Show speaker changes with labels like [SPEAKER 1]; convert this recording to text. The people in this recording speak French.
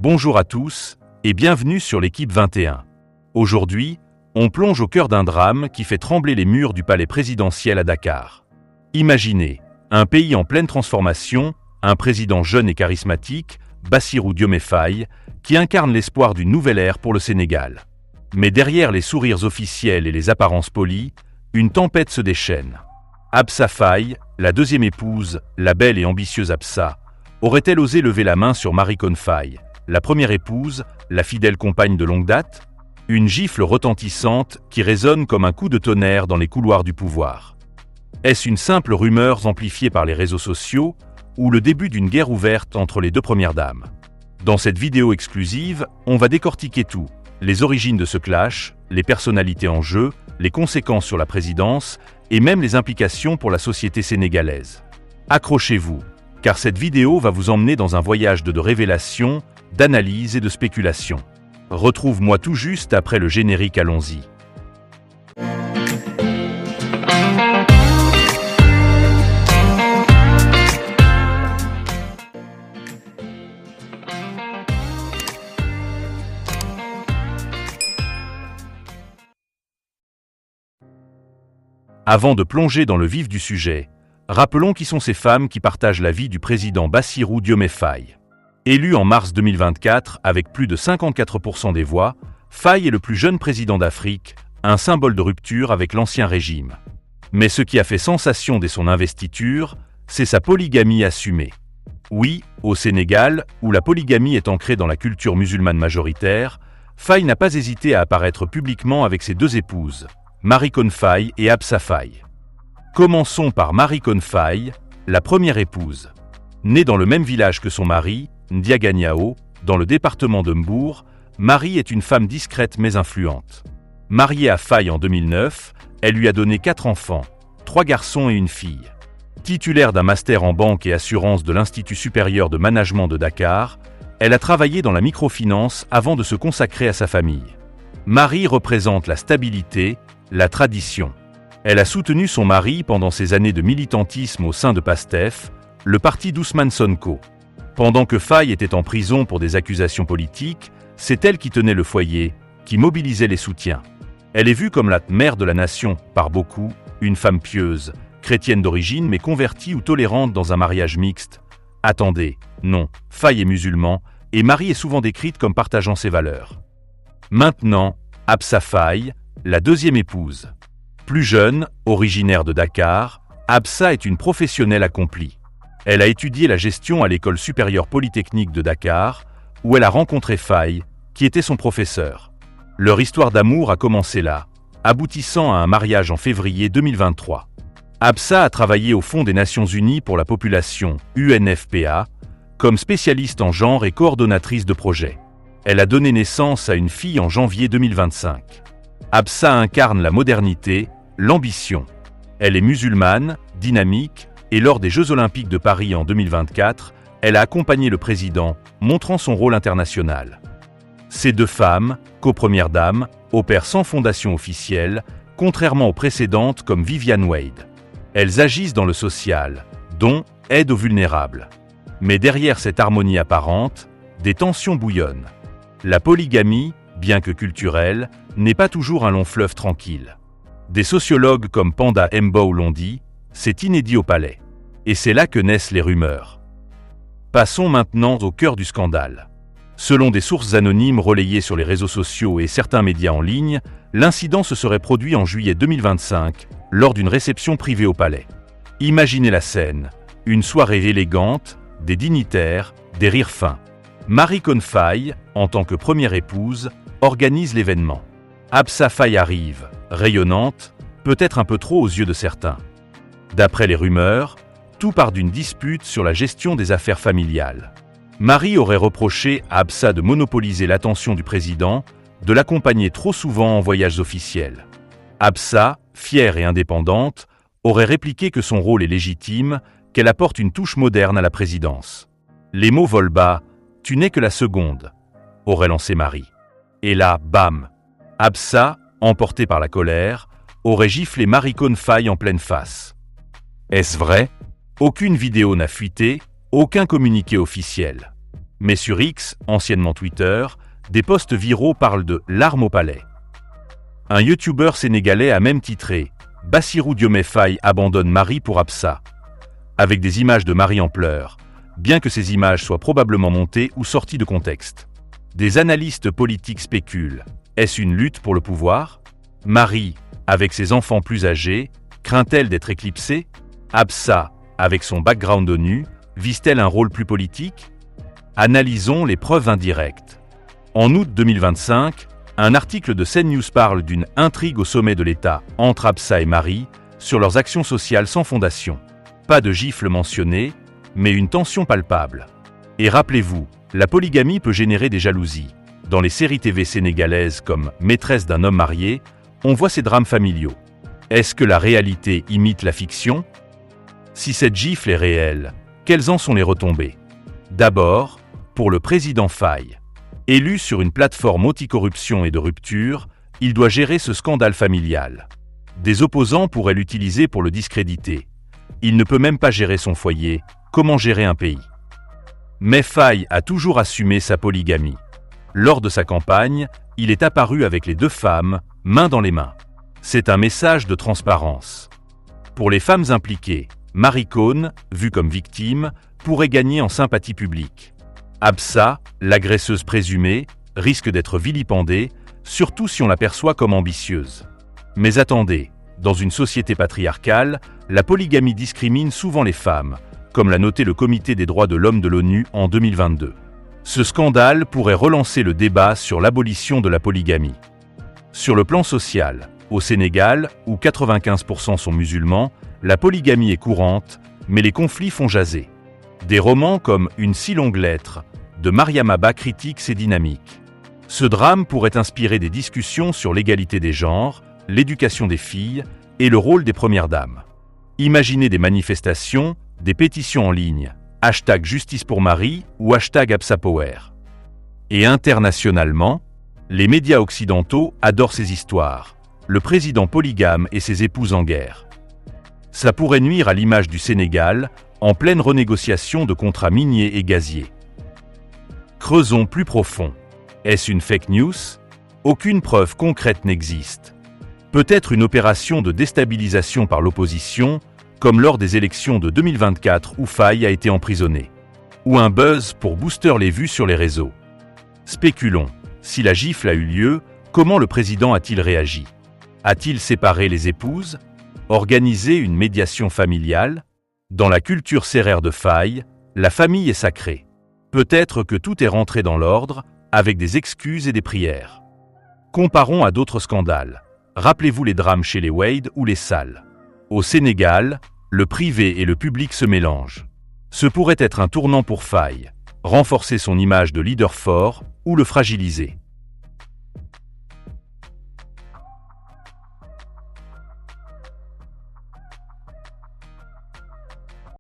[SPEAKER 1] Bonjour à tous et bienvenue sur l'équipe 21. Aujourd'hui, on plonge au cœur d'un drame qui fait trembler les murs du palais présidentiel à Dakar. Imaginez, un pays en pleine transformation, un président jeune et charismatique, Bassirou Diomaye Faye, qui incarne l'espoir d'une nouvelle ère pour le Sénégal. Mais derrière les sourires officiels et les apparences polies, une tempête se déchaîne. Absa Faye, la deuxième épouse, la belle et ambitieuse Absa, aurait-elle osé lever la main sur Maricon Faye, la première épouse, la fidèle compagne de longue date? Une gifle retentissante qui résonne comme un coup de tonnerre dans les couloirs du pouvoir. Est-ce une simple rumeur amplifiée par les réseaux sociaux ou le début d'une guerre ouverte entre les deux premières dames? Dans cette vidéo exclusive, on va décortiquer tout. Les origines de ce clash, les personnalités en jeu, les conséquences sur la présidence et même les implications pour la société sénégalaise. Accrochez-vous, car cette vidéo va vous emmener dans un voyage de révélations, d'analyse et de spéculation. Retrouve-moi tout juste après le générique, allons-y. Avant de plonger dans le vif du sujet, rappelons qui sont ces femmes qui partagent la vie du président Bassirou Diomaye Faye. Élu en mars 2024 avec plus de 54% des voix, Faye est le plus jeune président d'Afrique, un symbole de rupture avec l'ancien régime. Mais ce qui a fait sensation dès son investiture, c'est sa polygamie assumée. Oui, au Sénégal, où la polygamie est ancrée dans la culture musulmane majoritaire, Faye n'a pas hésité à apparaître publiquement avec ses deux épouses, Maricon Faye et Absa Faye. Commençons par Maricon Faye, la première épouse. Née dans le même village que son mari, Ndiaganyao, dans le département de Mbour, Marie est une femme discrète mais influente. Mariée à Faye en 2009, elle lui a donné 4 enfants, 3 garçons et une fille. Titulaire d'un master en banque et assurance de l'Institut supérieur de management de Dakar, elle a travaillé dans la microfinance avant de se consacrer à sa famille. Marie représente la stabilité, la tradition. Elle a soutenu son mari pendant ses années de militantisme au sein de PASTEF, le parti d'Ousmane Sonko. Pendant que Faye était en prison pour des accusations politiques, c'est elle qui tenait le foyer, qui mobilisait les soutiens. Elle est vue comme la mère de la nation, par beaucoup, une femme pieuse, chrétienne d'origine mais convertie ou tolérante dans un mariage mixte. Attendez, non, Faye est musulman, et Marie est souvent décrite comme partageant ses valeurs. Maintenant, Absa Faye, la deuxième épouse. Plus jeune, originaire de Dakar, Absa est une professionnelle accomplie. Elle a étudié la gestion à l'École supérieure polytechnique de Dakar, où elle a rencontré Faye, qui était son professeur. Leur histoire d'amour a commencé là, aboutissant à un mariage en février 2023. Absa a travaillé au Fonds des Nations Unies pour la population, UNFPA, comme spécialiste en genre et coordonnatrice de projet. Elle a donné naissance à une fille en janvier 2025. Absa incarne la modernité, l'ambition. Elle est musulmane, dynamique, et lors des Jeux Olympiques de Paris en 2024, elle a accompagné le président, montrant son rôle international. Ces deux femmes, co-premières dames, opèrent sans fondation officielle, contrairement aux précédentes comme Viviane Wade. Elles agissent dans le social, dont aide aux vulnérables. Mais derrière cette harmonie apparente, des tensions bouillonnent. La polygamie, bien que culturelle, n'est pas toujours un long fleuve tranquille. Des sociologues comme Panda Mbow l'ont dit, c'est inédit au palais. Et c'est là que naissent les rumeurs. Passons maintenant au cœur du scandale. Selon des sources anonymes relayées sur les réseaux sociaux et certains médias en ligne, l'incident se serait produit en juillet 2025, lors d'une réception privée au palais. Imaginez la scène, une soirée élégante, des dignitaires, des rires fins. Maricon Faye, en tant que première épouse, organise l'événement. Absa Faye arrive, rayonnante, peut-être un peu trop aux yeux de certains. D'après les rumeurs, tout part d'une dispute sur la gestion des affaires familiales. Marie aurait reproché à Absa de monopoliser l'attention du président, de l'accompagner trop souvent en voyages officiels. Absa, fière et indépendante, aurait répliqué que son rôle est légitime, qu'elle apporte une touche moderne à la présidence. Les mots volent bas, « tu n'es que la seconde », aurait lancé Marie. Et là, bam! Absa, emportée par la colère, aurait giflé Maricon Faye en pleine face. Est-ce vrai? Aucune vidéo n'a fuité, aucun communiqué officiel. Mais sur X, anciennement Twitter, des posts viraux parlent de « larmes au palais ». Un youtubeur sénégalais a même titré « Bassirou Diomaye Faye abandonne Marie pour Absa », avec des images de Marie en pleurs, bien que ces images soient probablement montées ou sorties de contexte. Des analystes politiques spéculent. Est-ce une lutte pour le pouvoir? Marie, avec ses enfants plus âgés, craint-elle d'être éclipsée? Absa, avec son background ONU, vise-t-elle un rôle plus politique? Analysons les preuves indirectes. En août 2025, un article de CNews parle d'une intrigue au sommet de l'État entre Absa et Marie sur leurs actions sociales sans fondation. Pas de gifle mentionné, mais une tension palpable. Et rappelez-vous, la polygamie peut générer des jalousies. Dans les séries TV sénégalaises comme Maîtresse d'un homme marié, on voit ces drames familiaux. Est-ce que la réalité imite la fiction? Si cette gifle est réelle, quelles en sont les retombées? D'abord, pour le président Faye. Élu sur une plateforme anticorruption et de rupture, il doit gérer ce scandale familial. Des opposants pourraient l'utiliser pour le discréditer. Il ne peut même pas gérer son foyer. Comment gérer un pays? Mais Faye a toujours assumé sa polygamie. Lors de sa campagne, il est apparu avec les 2 femmes, main dans les mains. C'est un message de transparence. Pour les femmes impliquées, Marie Cohn, vue comme victime, pourrait gagner en sympathie publique. Absa, l'agresseuse présumée, risque d'être vilipendée, surtout si on l'aperçoit comme ambitieuse. Mais attendez, dans une société patriarcale, la polygamie discrimine souvent les femmes, comme l'a noté le Comité des droits de l'homme de l'ONU en 2022. Ce scandale pourrait relancer le débat sur l'abolition de la polygamie. Sur le plan social, au Sénégal, où 95% sont musulmans, la polygamie est courante, mais les conflits font jaser. Des romans comme Une si longue lettre de Mariam Abba critiquent ces dynamiques. Ce drame pourrait inspirer des discussions sur l'égalité des genres, l'éducation des filles et le rôle des premières dames. Imaginez des manifestations, des pétitions en ligne, #Justice pour Marie ou #AbsaPower. Et internationalement, les médias occidentaux adorent ces histoires. Le président polygame et ses épouses en guerre. Ça pourrait nuire à l'image du Sénégal, en pleine renégociation de contrats miniers et gaziers. Creusons plus profond. Est-ce une fake news? Aucune preuve concrète n'existe. Peut-être une opération de déstabilisation par l'opposition, comme lors des élections de 2024 où Faye a été emprisonné. Ou un buzz pour booster les vues sur les réseaux. Spéculons. Si la gifle a eu lieu, comment le président a-t-il réagi? A-t-il séparé les épouses? Organisé une médiation familiale? Dans la culture sérère de Faye, la famille est sacrée. Peut-être que tout est rentré dans l'ordre, avec des excuses et des prières. Comparons à d'autres scandales. Rappelez-vous les drames chez les Wade ou les Sall. Au Sénégal, le privé et le public se mélangent. Ce pourrait être un tournant pour Faye, renforcer son image de leader fort ou le fragiliser.